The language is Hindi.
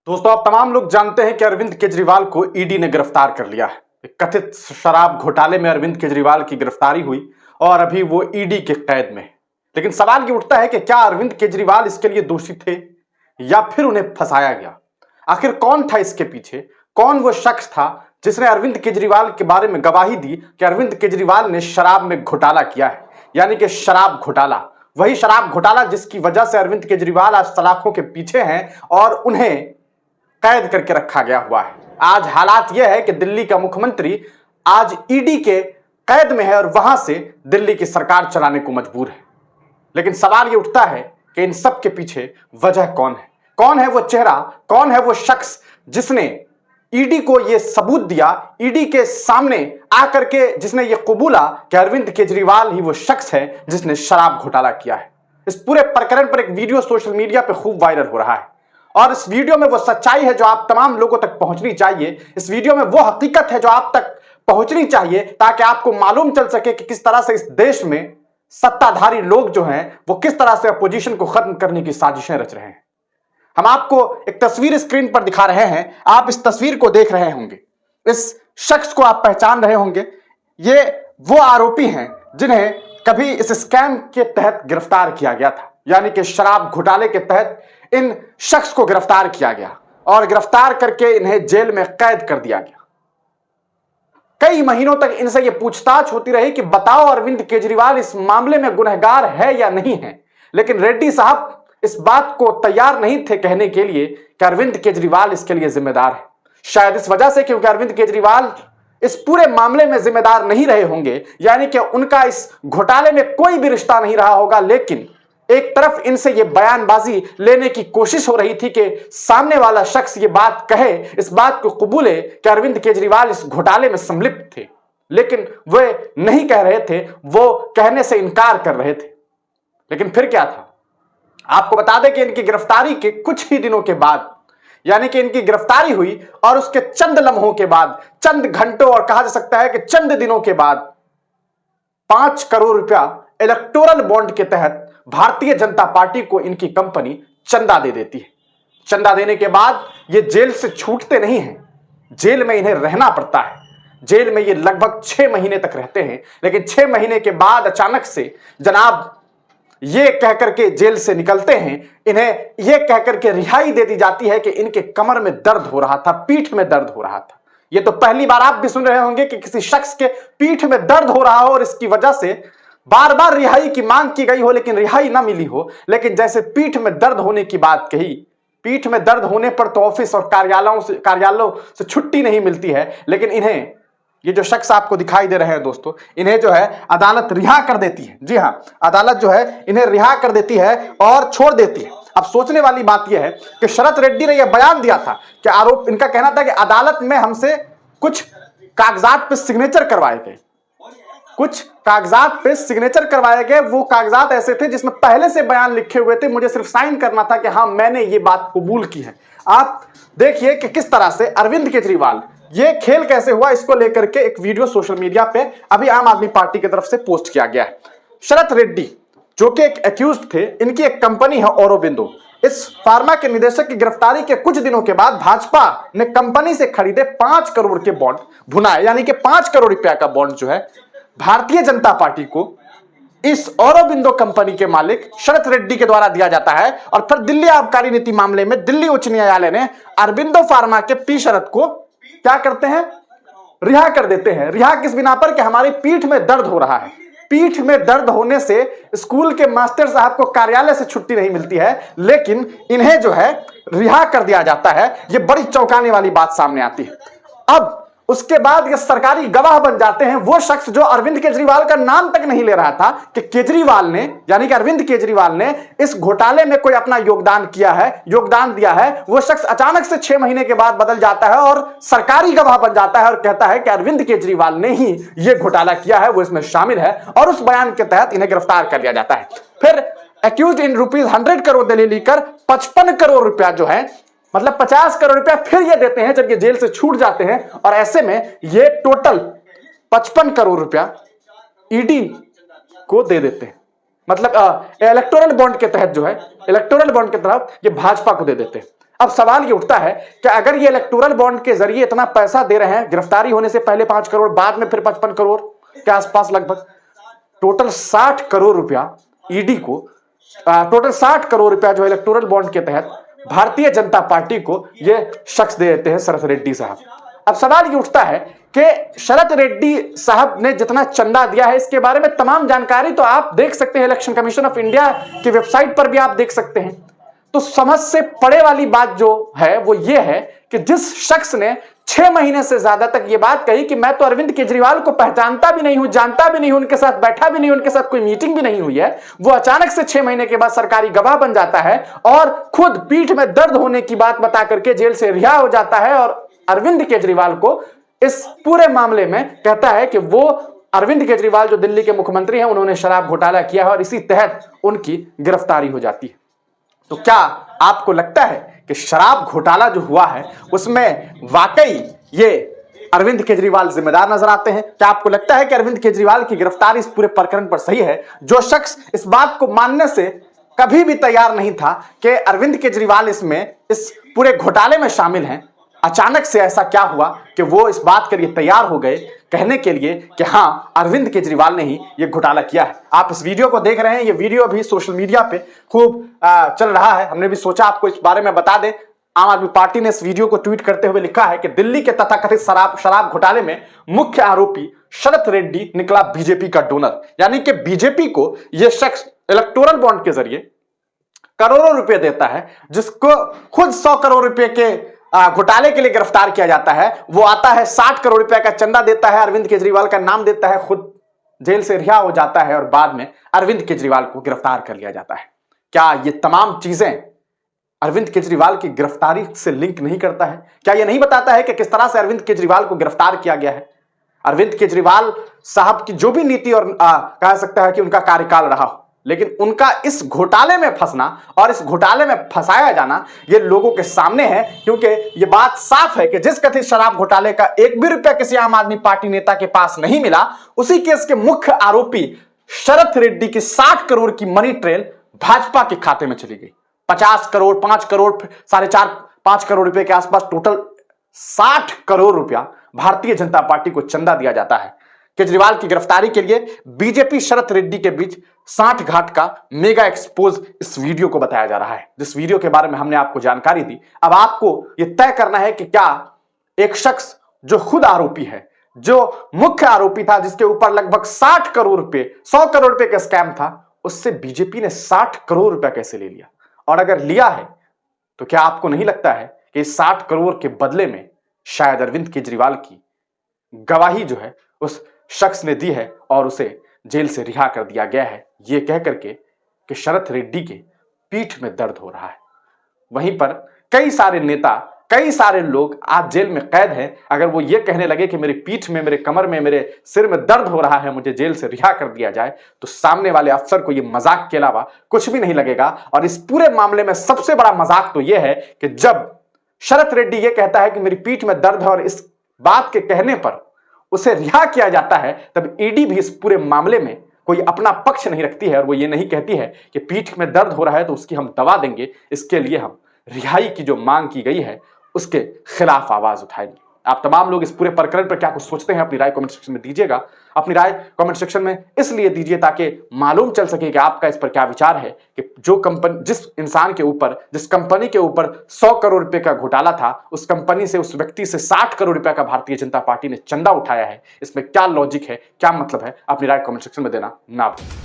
दोस्तों, आप तमाम लोग जानते हैं कि अरविंद केजरीवाल को ईडी ने गिरफ्तार कर लिया है। एक कथित शराब घोटाले में अरविंद केजरीवाल की गिरफ्तारी हुई और अभी वो ईडी के कैद में है। लेकिन सवाल ये उठता है कि क्या अरविंद केजरीवाल इसके लिए दोषी थे या फिर उन्हें फंसाया गया? आखिर कौन था इसके पीछे? कौन वो शख्स था जिसने अरविंद केजरीवाल के बारे में गवाही दी कि अरविंद केजरीवाल ने शराब में घोटाला किया है, यानी कि शराब घोटाला, वही शराब घोटाला जिसकी वजह से अरविंद केजरीवाल आज सलाखों के पीछे हैं और उन्हें कैद करके रखा गया हुआ है। आज हालात यह है कि दिल्ली का मुख्यमंत्री आज ईडी के कैद में है और वहां से दिल्ली की सरकार चलाने को मजबूर है। लेकिन सवाल यह उठता है कि इन सब के पीछे वजह कौन है? कौन है वो चेहरा? कौन है वो शख्स जिसने ईडी को यह सबूत दिया, ईडी के सामने आकर के जिसने ये कबूला कि अरविंद केजरीवाल ही वो शख्स है जिसने शराब घोटाला किया है? इस पूरे प्रकरण पर एक वीडियो सोशल मीडिया पे खूब वायरल हो रहा है और इस वीडियो में वो सच्चाई है जो आप तमाम लोगों तक पहुंचनी चाहिए। इस वीडियो में वो हकीकत है जो आप तक पहुंचनी चाहिए ताकि आपको मालूम चल सके कि किस तरह से इस देश में सत्ताधारी लोग जो हैं वो किस तरह से अपोजिशन को खत्म करने की साजिशें रच रहे हैं। हम आपको एक तस्वीर स्क्रीन पर दिखा रहे हैं, आप इस तस्वीर को देख रहे होंगे, इस शख्स को आप पहचान रहे होंगे। ये वो आरोपी हैं जिन्हें कभी इस स्कैम के तहत गिरफ्तार किया गया था, यानी कि शराब घोटाले के तहत इन शख्स को गिरफ्तार किया गया और गिरफ्तार करके इन्हें जेल में कैद कर दिया गया। कई महीनों तक इनसे यह पूछताछ होती रही कि बताओ अरविंद केजरीवाल इस मामले में गुनहगार है या नहीं है, लेकिन रेड्डी साहब इस बात को तैयार नहीं थे कहने के लिए कि अरविंद केजरीवाल इसके लिए जिम्मेदार है। शायद इस वजह से क्योंकि अरविंद केजरीवाल इस पूरे मामले में जिम्मेदार नहीं रहे होंगे, यानी कि उनका इस घोटाले में कोई भी रिश्ता नहीं रहा होगा। लेकिन एक तरफ इनसे ये बयानबाजी लेने की कोशिश हो रही थी कि सामने वाला शख्स ये बात कहे, इस बात को कबूले कि अरविंद केजरीवाल इस घोटाले में संलिप्त थे, लेकिन वे नहीं कह रहे थे, वो कहने से इनकार कर रहे थे। लेकिन फिर क्या था? आपको बता दें कि इनकी गिरफ्तारी के कुछ ही दिनों के बाद, यानी कि इनकी गिरफ्तारी हुई और उसके चंद लम्हों के बाद, चंद घंटों और कहा जा सकता है कि चंद दिनों के बाद 5 करोड़ रुपया इलेक्टोरल बॉन्ड के तहत भारतीय जनता पार्टी को इनकी कंपनी चंदा दे देती है। चंदा देने के बाद ये जेल से छूटते नहीं हैं, जेल में इन्हें रहना पड़ता है। जेल में ये लगभग 6 महीने तक रहते हैं, लेकिन 6 महीने के बाद अचानक से जनाब ये कहकर के जेल से निकलते हैं, इन्हें ये कहकर के रिहाई दे दी जाती है कि इनके कमर में दर्द हो रहा था, पीठ में दर्द हो रहा था। ये तो पहली बार आप भी सुन रहे होंगे कि किसी शख्स के पीठ में दर्द हो रहा हो और इसकी वजह से बार बार रिहाई की मांग की गई हो लेकिन रिहाई ना मिली हो। लेकिन जैसे पीठ में दर्द होने की बात कही, पीठ में दर्द होने पर तो ऑफिस और कार्यालयों से छुट्टी नहीं मिलती है, लेकिन इन्हें, ये जो शख्स आपको दिखाई दे रहे हैं दोस्तों, इन्हें जो है अदालत रिहा कर देती है। जी हां, अदालत जो है इन्हें रिहा कर देती है और छोड़ देती है। अब सोचने वाली बात यह है कि शरद रेड्डी ने यह बयान दिया था कि आरोप, इनका कहना था कि अदालत में हमसे कुछ कागजात पे सिग्नेचर करवाए गए, कुछ कागजात पे सिग्नेचर करवाए गए। वो कागजात ऐसे थे जिसमें पहले से बयान लिखे हुए थे, मुझे सिर्फ साइन करना था कि हाँ मैंने ये बात कबूल की है। आप देखिए कि किस तरह से अरविंद केजरीवाल, ये खेल कैसे हुआ, इसको लेकर के एक वीडियो सोशल मीडिया पे अभी आम आदमी पार्टी की तरफ से पोस्ट किया गया है। शरद रेड्डी जो कि एक एक्यूज्ड थे, इनकी एक कंपनी है औरोबिंदो। इस फार्मा के निदेशक की गिरफ्तारी के कुछ दिनों के बाद भाजपा ने कंपनी से खरीदे 5 करोड़ के बॉन्ड भुनाए, यानी कि 5 करोड़ रुपया का बॉन्ड जो है भारतीय जनता पार्टी को इस औरोबिंदो कंपनी के मालिक शरद रेड्डी के द्वारा दिया जाता है। और फिर दिल्ली आबकारी नीति मामले में दिल्ली उच्च न्यायालय ने अरबिंदो फार्मा के पी शरद को क्या करते हैं, रिहा कर देते हैं। रिहा किस बिना पर कि हमारी पीठ में दर्द हो रहा है। पीठ में दर्द होने से स्कूल के मास्टर साहब को कार्यालय से छुट्टी नहीं मिलती है, लेकिन इन्हें जो है रिहा कर दिया जाता है। यह बड़ी चौंकाने वाली बात सामने आती है। अब उसके बाद ये सरकारी गवाह बन जाते हैं वो शख्स जो अरविंद केजरीवाल का नाम तक नहीं ले रहा था कि केजरीवाल ने, यानी कि अरविंद केजरीवाल ने इस घोटाले में कोई अपना योगदान किया है, योगदान दिया है। वो शख्स अचानक से 6 महीने के बाद बदल जाता है और सरकारी गवाह बन जाता है और कहता है कि अरविंद केजरीवाल ने ही ये घोटाला किया है, वो इसमें शामिल है, और उस बयान के तहत इन्हें गिरफ्तार कर लिया जाता है। फिर एक्यूज्ड इन ₹100 करोड़ दलील लेकर 55 करोड़ रुपया जो है, मतलब 50 करोड़ रुपया फिर ये देते हैं जब ये जेल से छूट जाते हैं। और ऐसे में ये टोटल 55 करोड़ रुपया ईडी को दे देते हैं, मतलब इलेक्टोरल बॉन्ड के तहत जो है, इलेक्टोरल बॉन्ड के तहत ये भाजपा को दे देते हैं। अब सवाल ये उठता है कि अगर ये इलेक्टोरल बॉन्ड के जरिए इतना पैसा दे रहे हैं, गिरफ्तारी होने से पहले 5 करोड़, बाद में फिर 55 करोड़ के आसपास, लगभग टोटल 60 करोड़ रुपया ईडी को, टोटल 60 करोड़ रुपया जो इलेक्टोरल बॉन्ड के तहत भारतीय जनता पार्टी को ये शख्स दे देते हैं, शरद रेड्डी साहब। अब सवाल ये उठता है कि शरद रेड्डी साहब ने जितना चंदा दिया है, इसके बारे में तमाम जानकारी तो आप देख सकते हैं, इलेक्शन कमीशन ऑफ इंडिया की वेबसाइट पर भी आप देख सकते हैं। तो समझ से परे वाली बात जो है वो ये है कि जिस शख्स ने 6 महीने से ज्यादा तक ये बात कही कि मैं तो अरविंद केजरीवाल को पहचानता भी नहीं हूं, जानता भी नहीं हूं, उनके साथ बैठा भी नहीं, उनके साथ कोई मीटिंग भी नहीं हुई है, वो अचानक से 6 महीने के बाद सरकारी गवाह बन जाता है और खुद पीठ में दर्द होने की बात बता करके जेल से रिहा हो जाता है और अरविंद केजरीवाल को इस पूरे मामले में कहता है कि वो अरविंद केजरीवाल जो दिल्ली के मुख्यमंत्री हैं, उन्होंने शराब घोटाला किया है और इसी तहत उनकी गिरफ्तारी हो जाती है। तो क्या आपको लगता है कि शराब घोटाला जो हुआ है उसमें वाकई ये अरविंद केजरीवाल जिम्मेदार नजर आते हैं? क्या आपको लगता है कि अरविंद केजरीवाल की गिरफ्तारी इस पूरे प्रकरण पर सही है? जो शख्स इस बात को मानने से कभी भी तैयार नहीं था कि अरविंद केजरीवाल इस पूरे घोटाले में शामिल हैं, अचानक से ऐसा क्या हुआ कि वो इस बात के लिए तैयार हो गए कहने के लिए कि हां, अरविंद केजरीवाल ने ही ये घोटाला किया है? आप इस वीडियो को देख रहे हैं, ये वीडियो भी सोशल मीडिया पे खूब चल रहा है। हमने भी सोचा आपको इस बारे में बता दें। आम आदमी पार्टी ने इस वीडियो को ट्वीट करते हुए लिखा है कि दिल्ली के तथाकथित शराब घोटाले में मुख्य आरोपी शरद रेड्डी निकला बीजेपी का डोनर। यानी कि बीजेपी को यह शख्स इलेक्टोरल बॉन्ड के जरिए करोड़ों रुपए देता है, जिसको खुद 100 करोड़ रुपए के घोटाले के लिए गिरफ्तार किया जाता है। वो आता है, 60 करोड़ रुपए का चंदा देता है, अरविंद केजरीवाल का नाम देता है, खुद जेल से रिहा हो जाता है और बाद में अरविंद केजरीवाल को गिरफ्तार कर लिया जाता है। क्या ये तमाम चीजें अरविंद केजरीवाल की गिरफ्तारी से लिंक नहीं करता है? क्या यह नहीं बताता है कि किस तरह से अरविंद केजरीवाल को गिरफ्तार किया गया है? अरविंद केजरीवाल साहब की जो भी नीति और कह सकता है कि उनका कार्यकाल रहा हो, लेकिन उनका इस घोटाले में फंसना और इस घोटाले में फंसाया जाना ये लोगों के सामने है, क्योंकि ये बात साफ है कि जिस कथित शराब घोटाले का 1 भी रुपया किसी आम आदमी पार्टी नेता के पास नहीं मिला, उसी केस के मुख्य आरोपी शरद रेड्डी की 60 करोड़ की मनी ट्रेल भाजपा के खाते में चली गई। 50 करोड़, 5 करोड़, 4.5-5 करोड़ रुपए के आसपास, टोटल 60 करोड़ रुपया भारतीय जनता पार्टी को चंदा दिया जाता है केजरीवाल की गिरफ्तारी के लिए। बीजेपी शरद रेड्डी के बीच 60 घाट का मेगा एक्सपोज इस वीडियो को बताया जा रहा है, जिस वीडियो के बारे में हमने आपको जानकारी दी। अब आपको यह तय करना है कि क्या एक शख्स जो खुद आरोपी है, जो मुख्य आरोपी था, जिसके ऊपर लगभग 60 करोड़ रुपए, 100 करोड़ रुपए का स्कैम था, उससे बीजेपी ने 60 करोड़ रुपया कैसे ले लिया? और अगर लिया है तो क्या आपको नहीं लगता है कि इस 60 करोड़ के बदले में शायद अरविंद केजरीवाल की गवाही जो है उस शख्स ने दी है और उसे जेल से रिहा कर दिया गया है, ये कह करके कि शरद रेड्डी के पीठ में दर्द हो रहा है। वहीं पर कई सारे नेता, कई सारे लोग आज जेल में कैद हैं। अगर वो ये कहने लगे कि मेरी पीठ में, मेरे कमर में, मेरे सिर में दर्द हो रहा है, मुझे जेल से रिहा कर दिया जाए, तो सामने वाले अफसर को ये मजाक के अलावा कुछ भी नहीं लगेगा। और इस पूरे मामले में सबसे बड़ा मजाक तो यह है कि जब शरद रेड्डी ये कहता है कि मेरी पीठ में दर्द है और इस बात के कहने पर उसे रिहा किया जाता है, तब ईडी भी इस पूरे मामले में कोई अपना पक्ष नहीं रखती है और वो ये नहीं कहती है कि पीठ में दर्द हो रहा है तो उसकी हम दवा देंगे, इसके लिए हम रिहाई की जो मांग की गई है उसके खिलाफ आवाज उठाएंगे। आप तमाम लोग इस पूरे प्रकरण पर क्या कुछ सोचते हैं, अपनी राय कमेंट सेक्शन में दीजिएगा। अपनी राय कमेंट सेक्शन में इसलिए दीजिए ताकि मालूम चल सके कि आपका इस पर क्या विचार है कि जो कंपनी, जिस इंसान के ऊपर, जिस कंपनी के ऊपर 100 करोड़ रुपए का घोटाला था, उस कंपनी से, उस व्यक्ति से 60 करोड़ रुपए का भारतीय जनता पार्टी ने चंदा उठाया है, इसमें क्या लॉजिक है, क्या मतलब है? अपनी राय कमेंट सेक्शन में देना ना भूलें।